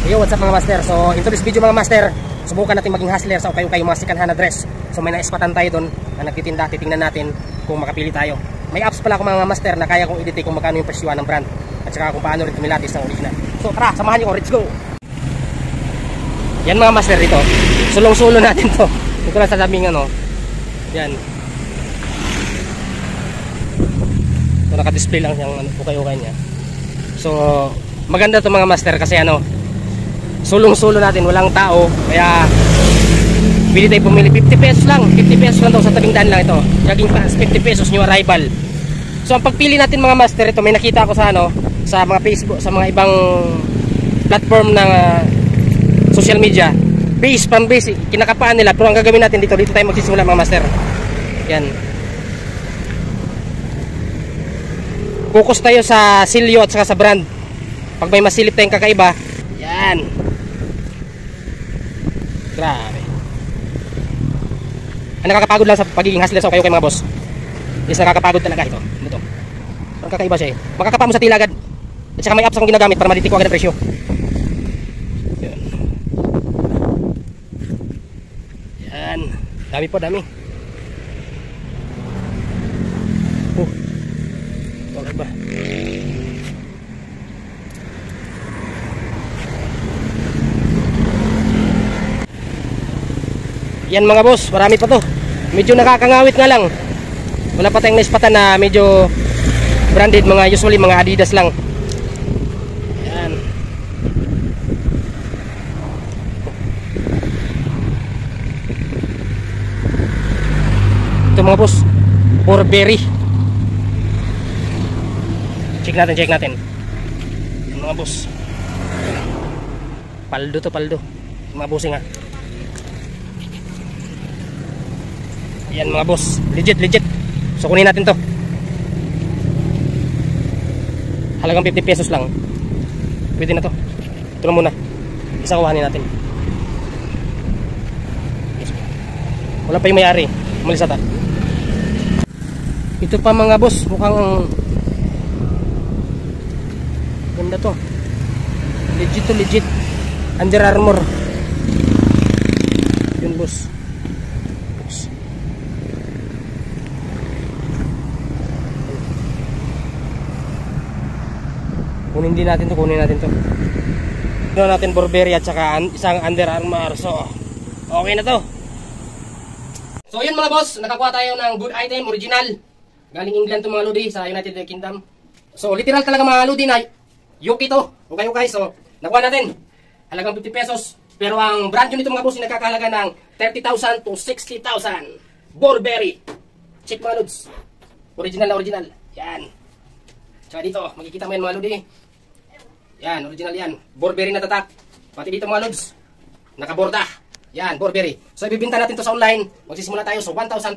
Yo, what's up mga master? So, into this video mga master, subukan natin maging hustler sa okay mga second-hand address. So, may naispatan tayo doon na nagtitinda. Titingnan natin kung makapili tayo. May apps pala ako mga master na kaya kong edit kung magkano yung presyuan ng brand at saka kung paano rin kumilatis ng original. So, tara, samahan niyo ko. Let's go! Yan mga master dito. Sulong-sulo natin to. Ito lang sasabing ano. Yan. So, naka-display lang yung ukay-ukay niya. So, maganda to mga master kasi ano, sulong-sulo natin, walang tao. Kaya pili tayo pumili. 50 pesos lang. 50 pesos lang daw sa tabing daan lang ito. Jogging pass, 50 pesos new arrival. So ang pagpili natin mga master, ito may nakita ako sa ano, sa mga Facebook, sa mga ibang platform ng social media. Base, from base, kinakapaan nila. Pero ang gagawin natin dito tayo magsisimula mga master. Yan. Focus tayo sa silyo at saka sa brand. Pag may masilip tayong kakaiba, yan. Grabe. Ang nakakapagod lang sa pagiging hustler sa kayo mga boss is nakakapagod talaga ito. Ito. Ang kakaiba siya eh. Makakapa mo sa tila agad. At saka may apps akong ginagamit para madetect ko agad ang presyo. Yan. Yan. Dami po, dami. Okay ba? Yan mga boss, marami pa to. Medyo nakakangawit nga lang. Wala pa tayong naispatan na medyo branded, mga usually mga Adidas lang. Yan. Ito mga boss, Burberry. Check natin. Yan mga boss. Paldo to, paldo. Mga bossing ha. Yan mga boss, legit. So kunin natin to. Halagang 50 pesos lang. Pwede na to. Ito na muna. Isa kuhanin natin. Wala pa yung may-ari. Umalis ata. Ito pa mga boss, mukhang ganda to. Legit. Under Armour. Yun boss. Kunin natin to. Ito natin Burberry at saka isang Under Armour. So, okay na to. So, yun mga boss. Nakakuha tayo ng good item, original. Galing England to mga lodi sa United Kingdom. So, literal talaga mga lodi na Yuki to. Okay. So, nakuha natin. Halagang 50 pesos. Pero ang brand nyo nito mga boss, nakakahalaga ng 30,000 to 60,000. Burberry. Check mga lods. Original na original. Yan. Tsaka dito, makikita mo yan mga lodi. Yan, original yan. Burberry na tatak. Pati dito mga lods, nakaborda. Yan, Burberry. So ibibinta natin to sa online. Magsisimula tayo sa 1,500.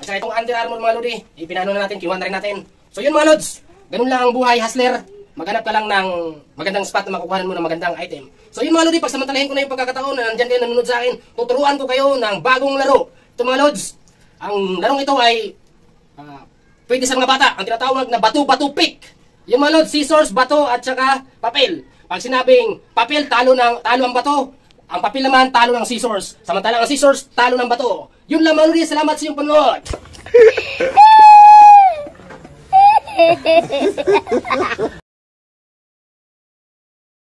At saka itong Under Armour mga lodi, ipinano na natin, kiwan na rin natin. So yun mga lods, ganun lang ang buhay hustler. Maghanap ka lang ng magandang spot na makukuhanan mo ng magandang item. So yun mga lodi, pagsamantalahin ko na yung pagkakataon na nandyan kayo nanonood sa akin, tuturuan ko kayo ng bagong laro. Ito mga lods, ang larong ito ay pwede sa mga bata, ang tinatawag na bato-bato pick. Yung mga lods, scissors, bato at saka papel. Pag sinabing papel, talo ang bato. Ang papel naman, talo ng scissors. Samantalang ang scissors, talo ng bato. Yun lang mga lodi, salamat sa iyong panood.